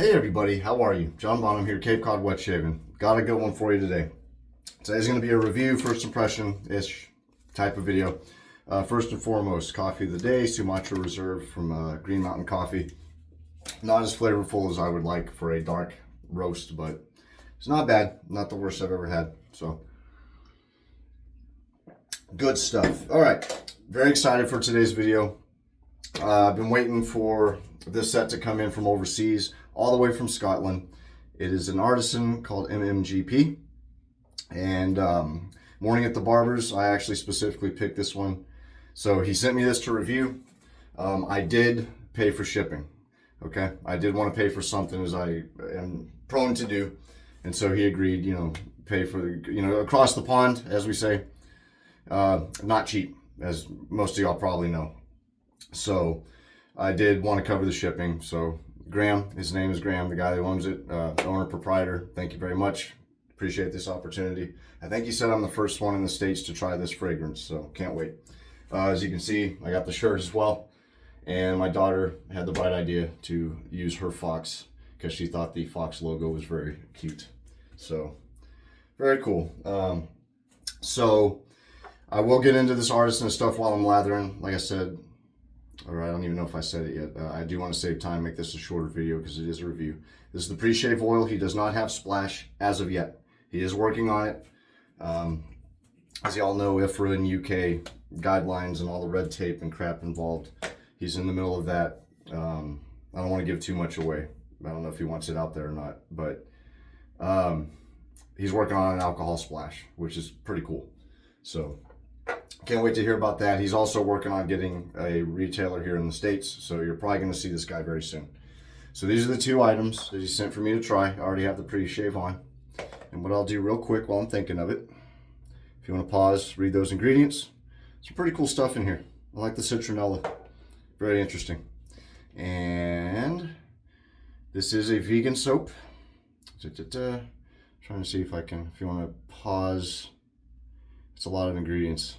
Hey everybody, how are you? John Bonham here, Cape Cod Wet Shaving. Got a good one for you today. Today's going to be a review, first impression-ish type of video. First and foremost, coffee of the day, Sumatra Reserve from Green Mountain Coffee. Not as flavorful as I would like for a dark roast, but it's not bad. Not the worst I've ever had. So, good stuff. All right, very excited for today's video. I've been waiting for this set to come in from overseas, all the way from Scotland. It is an artisan called MMGP. And Morning at the Barbers, I actually specifically picked this one. So he sent me this to review. I did pay for shipping. Okay, I did want to pay for something, as I am prone to do. And so he agreed, pay for the, across the pond, as we say. Not cheap, as most of y'all probably know. So I did want to cover the shipping. So Graham, his name is Graham, the guy who owns it, owner, proprietor. Thank you very much. Appreciate this opportunity. I think he said I'm the first one in the States to try this fragrance, so can't wait. As you can see, I got the shirt as well. And my daughter had the bright idea to use her fox because she thought the fox logo was very cute. So, very cool. So, I will get into this artisan stuff while I'm lathering. Like I said, or I don't even know if I said it yet. I do want to save time, make this a shorter video because it is a review. This is the pre-shave oil. He does not have splash as of yet. He is working on it. As y'all know, IFRA and UK guidelines and all the red tape and crap involved. He's in the middle of that. I don't want to give too much away. I don't know if he wants it out there or not, but he's working on an alcohol splash, which is pretty cool. So can't wait to hear about that. He's also working on getting a retailer here in the States, so you're probably going to see this guy very soon. So these are the two items that he sent for me to try. I already have the pre-shave on. And what I'll do real quick while I'm thinking of it, if you want to pause, read those ingredients. Some pretty cool stuff in here. I like the citronella. Very interesting. And this is a vegan soap. Trying to see if I can, if you want to pause. It's a lot of ingredients.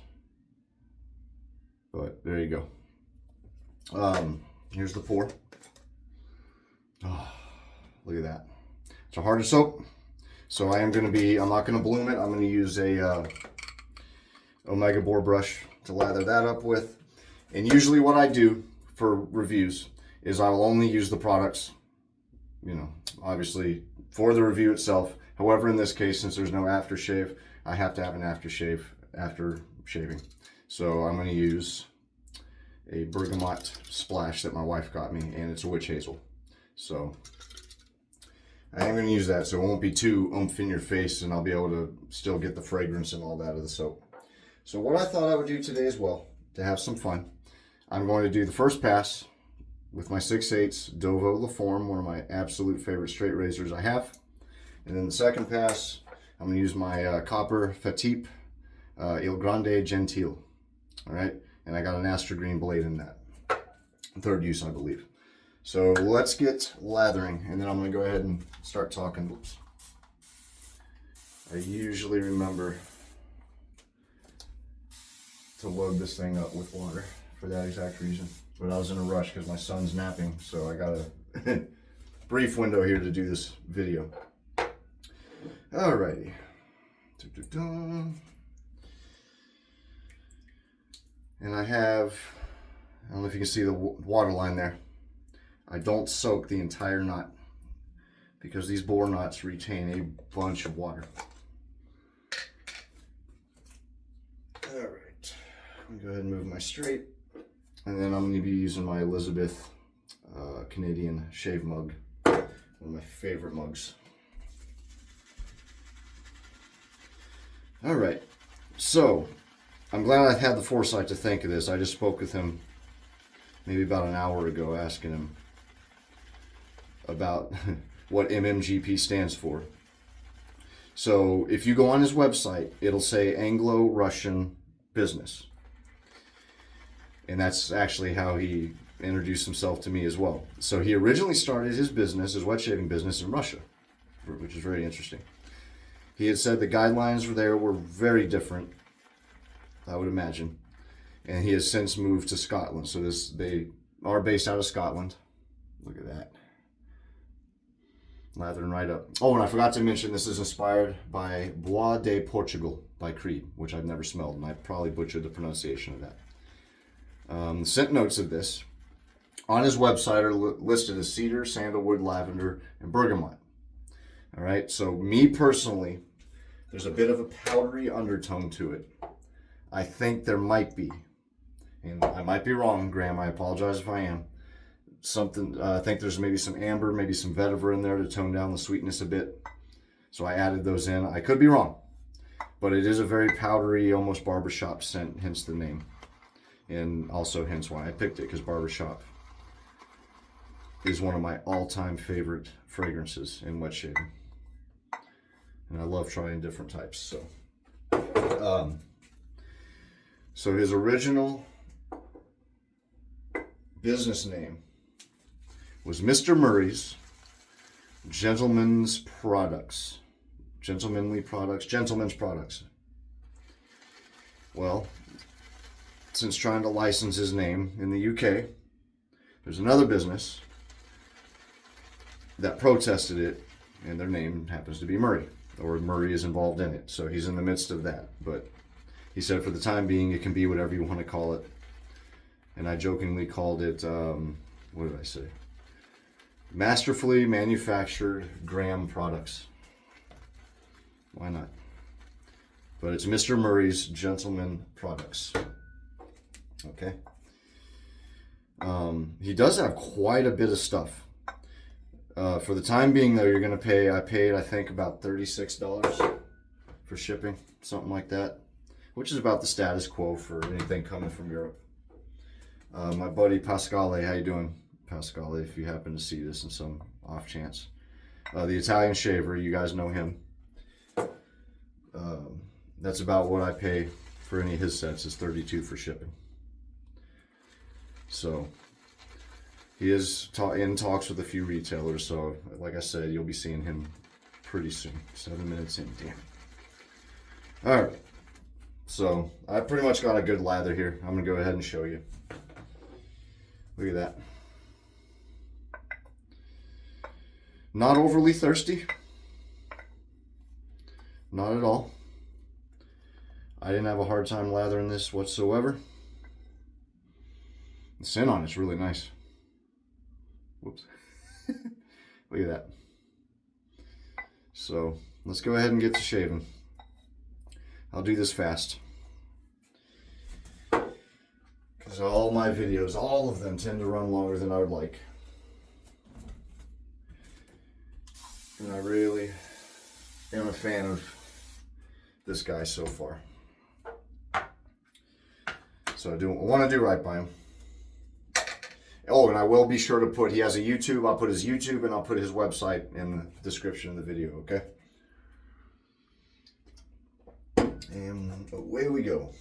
But there you go. Here's the pour. Oh, look at that. It's a harder soap. So I'm not going to bloom it. I'm going to use a Omega bore brush to lather that up with. And usually what I do for reviews is I will only use the products, obviously for the review itself. However, in this case, since there's no aftershave, I have to have an aftershave after shaving. So I'm going to use a bergamot splash that my wife got me, and it's a witch hazel. So I am going to use that so it won't be too oomph in your face, and I'll be able to still get the fragrance and all that of the soap. So what I thought I would do today as well, to have some fun, I'm going to do the first pass with my 6/8 𝘉𝘬𝘯𝘕 𝘉𝘕, one of my absolute favorite straight razors I have. And then the second pass, I'm going to use my copper Fatip 𝘔𝘉𝘗 𝘉𝘕𝘯. All right, and I got an Astra Green blade in that. Third use, I believe. So let's get lathering, and then I'm going to go ahead and start talking. Oops. I usually remember to load this thing up with water for that exact reason. But I was in a rush because my son's napping, so I got a brief window here to do this video. Alrighty. And I don't know if you can see the water line there. I don't soak the entire knot because these bore knots retain a bunch of water. All right, I'm gonna go ahead and move my straight, and then I'm gonna be using my Elizabeth Canadian shave mug, one of my favorite mugs. All right, so I'm glad I've had the foresight to think of this. I just spoke with him maybe about an hour ago, asking him about what MMGP stands for. So if you go on his website, it'll say Anglo-Russian Business. And that's actually how he introduced himself to me as well. So he originally started his business, his wet shaving business, in Russia, which is very interesting. He had said the guidelines there were very different, I would imagine. And he has since moved to Scotland. So they are based out of Scotland. Look at that. Lathering right up. Oh, and I forgot to mention, this is inspired by Bois du Portugal by Creed, which I've never smelled, and I probably butchered the pronunciation of that. The scent notes of this on his website are listed as cedar, sandalwood, lavender, and bergamot. All right, so me personally, there's a bit of a powdery undertone to it. I think there might be, and I might be wrong, Graham, I apologize if I am. Something, I think there's maybe some amber, maybe some vetiver in there to tone down the sweetness a bit. So I added those in. I could be wrong, but it is a very powdery, almost barbershop scent, hence the name. And also hence why I picked it, because barbershop is one of my all-time favorite fragrances in wet shaving. And I love trying different types. So his original business name was Mr. Murray's Gentleman's Products. Gentlemanly Products, Gentleman's Products. Well, since trying to license his name in the UK, there's another business that protested it, and their name happens to be Murray, or Murray is involved in it. So he's in the midst of that. But he said for the time being, it can be whatever you want to call it. And I jokingly called it, what did I say? Masterfully manufactured Graham products. Why not? But it's Mr. Murray's Gentleman Products. Okay. He does have quite a bit of stuff. For the time being, though, you're going to pay, I paid, I think, about $36 for shipping, something like that, which is about the status quo for anything coming from Europe. My buddy Pasquale, how you doing, Pasquale, if you happen to see this in some off chance. The Italian shaver, you guys know him. That's about what I pay for any of his sets, is $32 for shipping. So he is in talks with a few retailers, so like I said, you'll be seeing him pretty soon. 7 minutes in, damn it. All right, so I pretty much got a good lather here. I'm gonna go ahead and show you. Look at that. Not overly thirsty. Not at all. I didn't have a hard time lathering this whatsoever. The scent on it's really nice. Whoops. Look at that. So let's go ahead and get to shaving. I'll do this fast, because all my videos, all of them, tend to run longer than I would like. And I really am a fan of this guy so far. So I want to do right by him. Oh, and I will be sure to put, he has a YouTube. I'll put his YouTube and I'll put his website in the description of the video, okay? And away we go.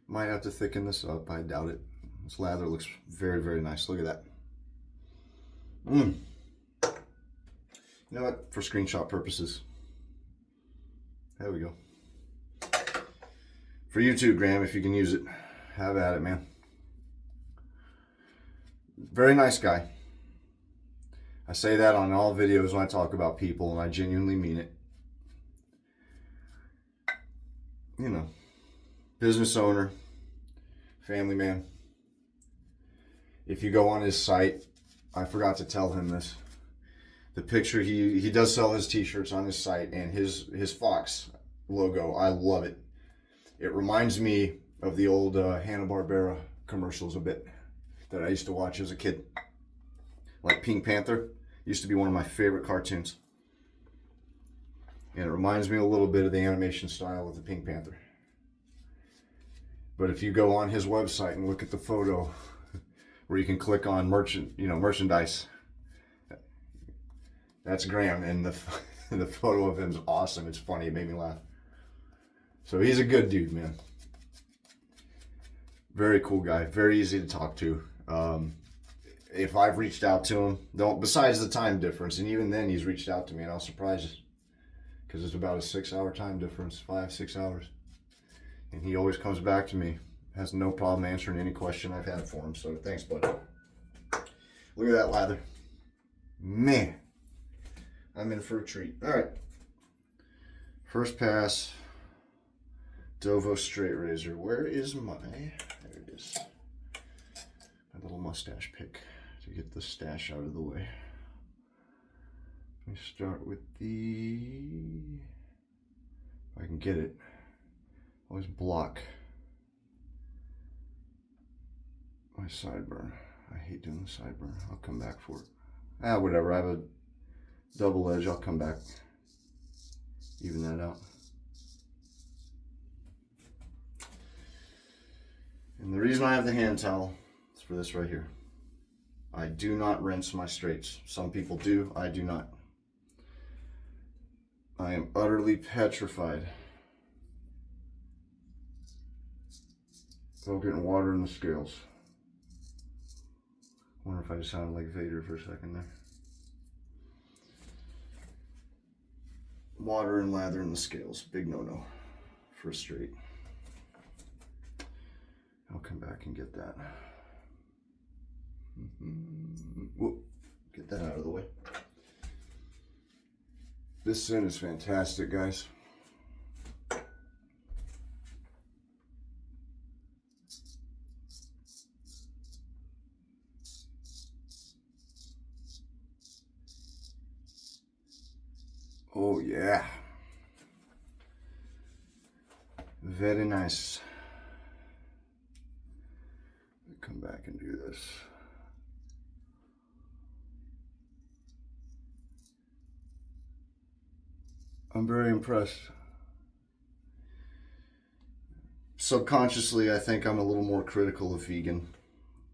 Might have to thicken this up. I doubt it. This lather looks very, very nice. Look at that. You know what? For screenshot purposes. There we go. For YouTube, Graham, if you can use it, have at it, man. Very nice guy. I say that on all videos when I talk about people, and I genuinely mean it. You know, business owner, family man. If you go on his site, I forgot to tell him this. The picture, he does sell his t-shirts on his site, and his Fox logo, I love it. It reminds me of the old Hanna-Barbera commercials a bit that I used to watch as a kid. Like Pink Panther used to be one of my favorite cartoons. And it reminds me a little bit of the animation style of the Pink Panther. But if you go on his website and look at the photo where you can click on merchandise, that's Graham, and the photo of him is awesome. It's funny. It made me laugh. So he's a good dude, man. Very cool guy. Very easy to talk to. If I've reached out to him, besides the time difference, and even then he's reached out to me, and I was surprised, because it's about a 6-hour time difference, 5-6 hours. And he always comes back to me. Has no problem answering any question I've had for him. So thanks, bud. Look at that lather. Man. I'm in for a treat. All right. First pass, 𝘉𝘀 straight razor. Where is my, there it is. My little mustache pick to get the stash out of the way. Let me start with the, if I can get it, always block my sideburn. I hate doing the sideburn. I'll come back for it. Ah, whatever. I have a double edge. I'll come back. Even that out. And the reason I have the hand towel is for this right here. I do not rinse my straights. Some people do. I do not. I am utterly petrified about getting water in the scales. Wonder if I just sounded like Vader for a second there. Water and lather in the scales, big no-no for a straight. I'll come back and get that. Whoop, get that out of the way. This sin is fantastic, guys. Oh yeah, very nice. Come back and do this. I'm very impressed. Subconsciously, I think I'm a little more critical of vegan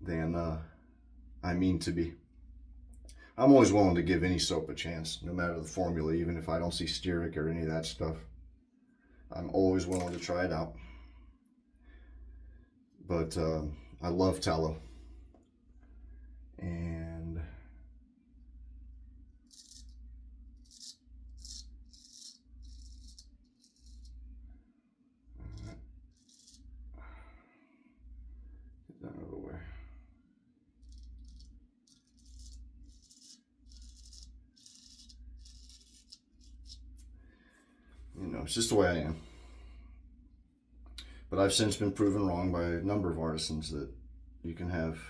than I mean to be. I'm always willing to give any soap a chance, no matter the formula, even if I don't see stearic or any of that stuff. I'm always willing to try it out. But I love tallow. And get that out of the way. You know, it's just the way I am. But I've since been proven wrong by a number of artisans that you can have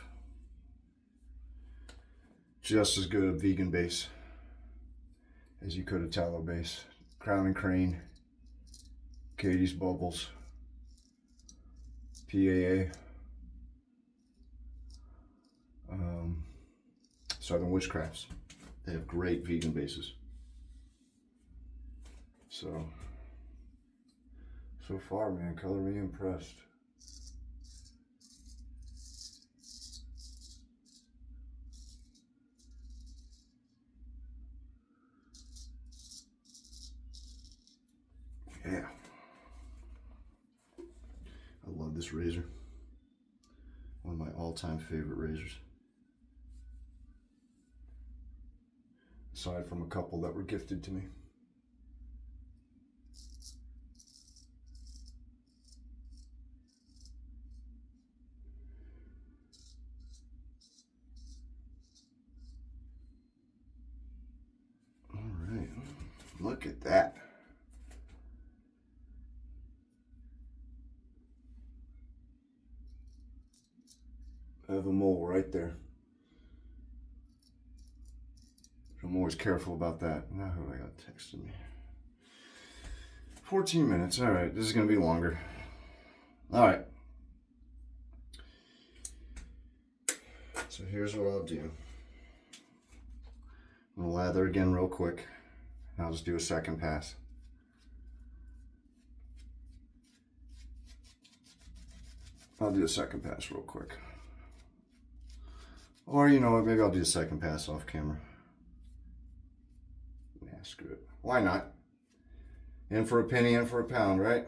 just as good a vegan base as you could a tallow base. Crown and Crane, Katie's Bubbles, PAA, Southern Witchcrafts. They have great vegan bases. So far, man, color me impressed. Yeah. I love this razor. One of my all-time favorite razors. Aside from a couple that were gifted to me. Look at that. I have a mole right there. I'm always careful about that. Now who I got texting me? 14 minutes. All right, this is going to be longer. All right. So here's what I'll do. I'm going to lather again real quick. I'll just do a second pass. I'll do a second pass real quick. Or you know what, maybe I'll do a second pass off camera. Yeah, screw it. Why not? In for a penny, in for a pound, right?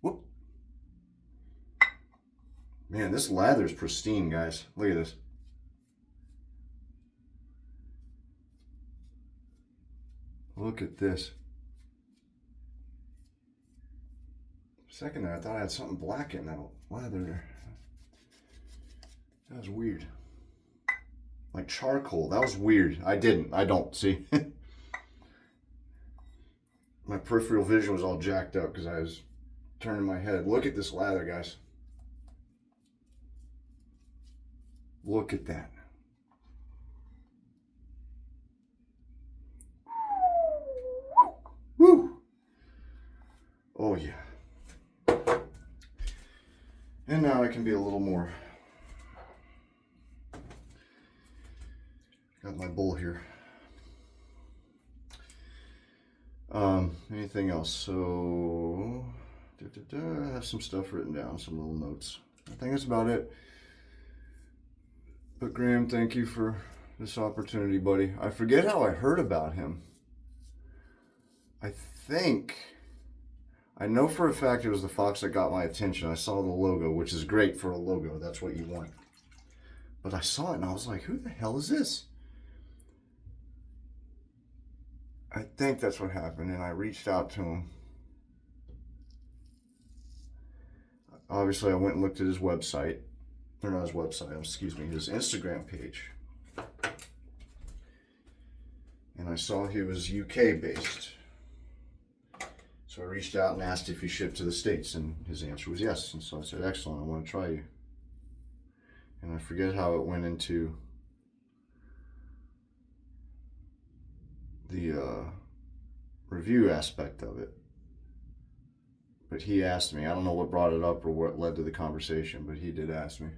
Whoop. Man, this lather's pristine, guys. Look at this. Look at this. For a second there, I thought I had something black in that lather there. That was weird. like charcoal. That was weird. I don't, see. My peripheral vision was all jacked up because I was turning my head. Look at this lather, guys. Look at that. Woo! Oh yeah. And now I can be a little more. Got my bowl here. Anything else? So, I have some stuff written down, some little notes. I think that's about it. But Graham, thank you for this opportunity, buddy. I forget how I heard about him. I know for a fact it was the fox that got my attention. I saw the logo, which is great for a logo. That's what you want. But I saw it and I was like, who the hell is this? I think that's what happened, and I reached out to him. Obviously, I went and looked at his website. Or not his website, excuse me, his Instagram page. And I saw he was UK based. So I reached out and asked if he shipped to the States, and his answer was yes. And so I said, excellent, I want to try you. And I forget how it went into the review aspect of it. But he asked me. I don't know what brought it up or what led to the conversation, but he did ask me.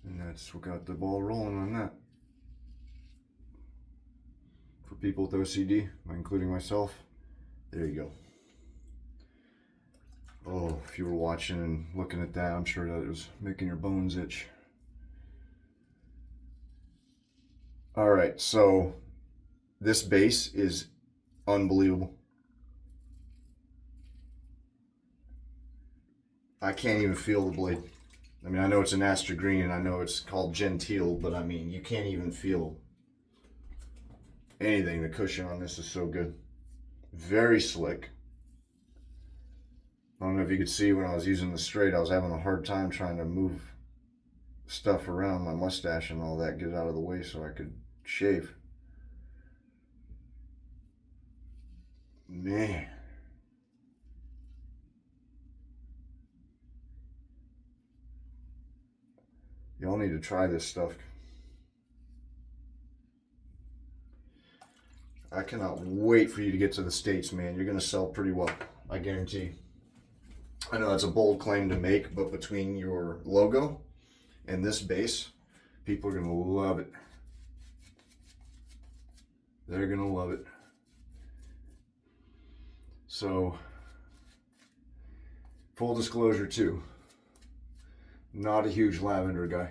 And that's what got the ball rolling on that. For people with OCD, including myself, there you go. Oh, if you were watching and looking at that, I'm sure that it was making your bones itch. All right, so this base is unbelievable. I can't even feel the blade. I mean, I know it's an Aster Green and I know it's called genteel, but I mean, you can't even feel anything. The cushion on this is so good. Very slick. I don't know if you could see when I was using the straight, I was having a hard time trying to move stuff around my mustache and all that, get it out of the way so I could shave. Man. Y'all need to try this stuff. I cannot wait for you to get to the States, man. You're going to sell pretty well, I guarantee. I know that's a bold claim to make, but between your logo and this base, people are going to love it. They're going to love it. So, full disclosure too, not a huge lavender guy.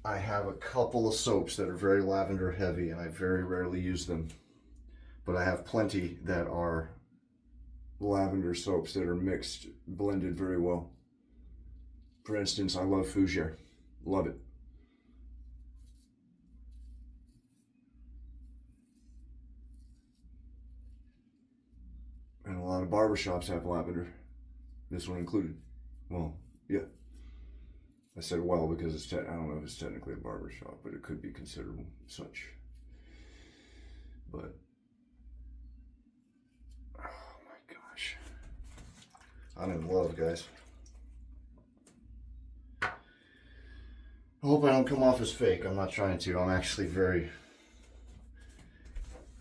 I have a couple of soaps that are very lavender heavy and I very rarely use them. But I have plenty that are lavender soaps that are mixed, blended very well. For instance, I love 𝘠𝘯𝘯𝘯𝘯. Love it. And a lot of barbershops have lavender. This one included. Well, yeah. I said well because it's I don't know if it's technically a barbershop, but it could be considered such. But oh my gosh, I'm in love, guys. I hope I don't come off as fake. I'm not trying to. I'm actually very,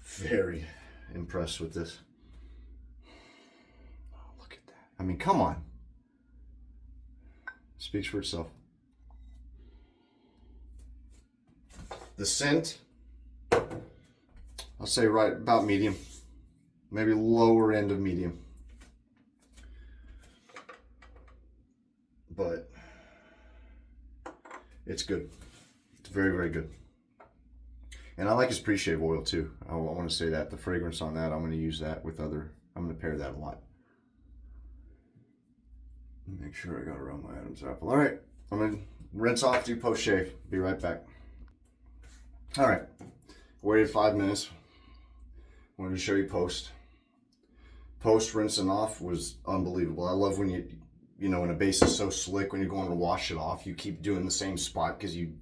very impressed with this. Oh, look at that. I mean, come on. Speaks for itself. The scent, I'll say right about medium, maybe lower end of medium. But it's good. It's very, very good. And I like his pre-shave oil too. I want to say that the fragrance on that, I'm going to use that with other, I'm going to pair that a lot. Make sure I got around my Adam's apple. All right, I'm going to rinse off, do post-shave. Be right back. All right, waited 5 minutes. Wanted to show you post. Post rinsing off was unbelievable. I love when you know, when a base is so slick, when you're going to wash it off, you keep doing the same spot because you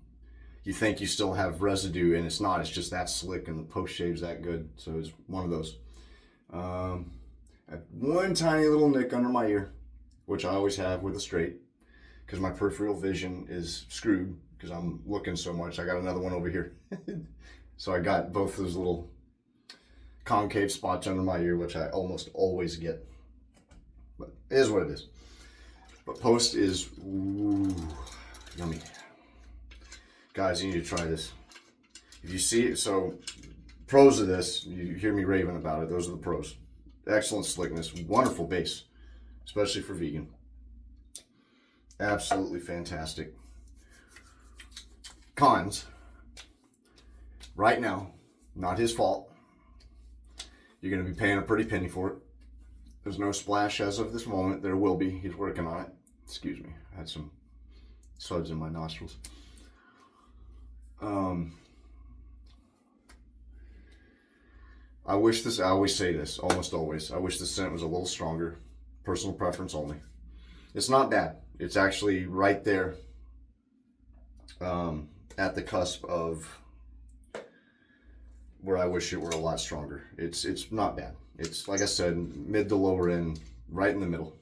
think you still have residue, and it's not. It's just that slick, and the post shave's that good. So it's one of those. I have one tiny little nick under my ear, which I always have with a straight, because my peripheral vision is screwed because I'm looking so much. I got another one over here. So I got both those little concave spots under my ear, which I almost always get. But it is what it is. But post is, ooh, yummy. Guys, you need to try this. If you see it, so pros of this, you hear me raving about it. Those are the pros. Excellent slickness, wonderful base, especially for vegan. Absolutely fantastic. Cons, right now, not his fault. You're going to be paying a pretty penny for it. There's no splash as of this moment. There will be. He's working on it. Excuse me. I had some suds in my nostrils. I wish this, I always say this, almost always, I wish the scent was a little stronger. Personal preference only. It's not bad. It's actually right there at the cusp of where I wish it were a lot stronger. It's not bad. It's, like I said, mid to lower end, right in the middle.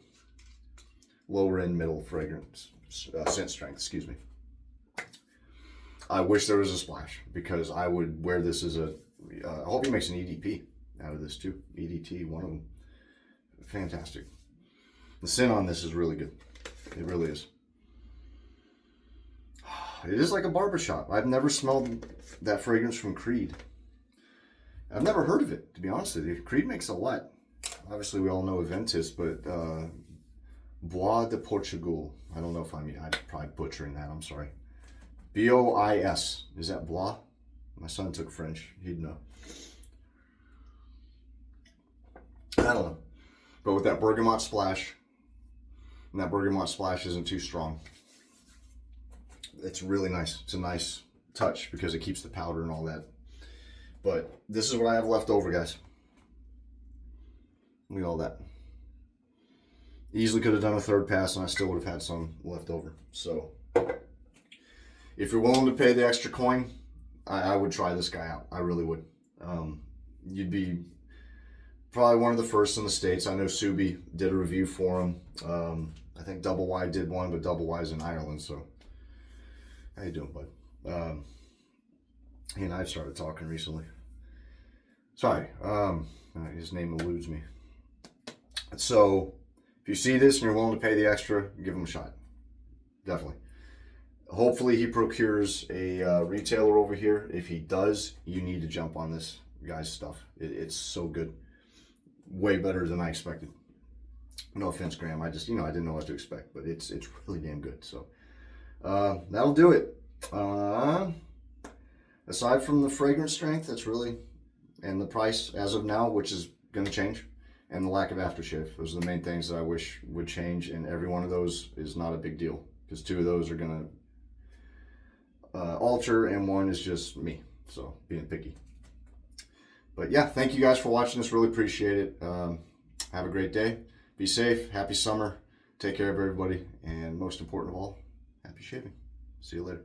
Lower end, middle fragrance, scent strength, excuse me. I wish there was a splash, because I would wear this as a, I hope he makes an EDP out of this too. EDT, one of them. Fantastic. The scent on this is really good. It really is. It is like a barbershop. I've never smelled that fragrance from Creed. I've never heard of it, to be honest with you. Creed makes a lot. Obviously, we all know Aventus, but Bois du Portugal. I don't know if I'm probably butchering that. I'm sorry. B-O-I-S. Is that Bois? My son took French. He'd know. I don't know. But with that bergamot splash, and that bergamot splash isn't too strong. It's really nice. It's a nice touch because it keeps the powder and all that. But this is what I have left over, guys. Look at all that. Easily could have done a third pass and I still would have had some left over. So if you're willing to pay the extra coin, I would try this guy out. I really would. You'd be probably one of the first in the States. I know Subi did a review for him. I think 𝘉𝘬 did one, but 𝘉𝘬's in Ireland. So how you doing, bud? He and I started talking recently. Sorry, his name eludes me. So if you see this and you're willing to pay the extra, give him a shot. Definitely. Hopefully he procures a retailer over here. If he does, you need to jump on this guy's stuff. It's so good. Way better than I expected. No offense, Graham. I just, I didn't know what to expect, but it's really damn good. So that'll do it. Aside from the fragrance strength, that's really, and the price as of now, which is going to change, and the lack of aftershave. Those are the main things that I wish would change, and every one of those is not a big deal, because 2 of those are going to alter, and 1 is just me, so being picky. But yeah, thank you guys for watching this. Really appreciate it. Have a great day. Be safe. Happy summer. Take care of everybody, and most important of all, happy shaving. See you later.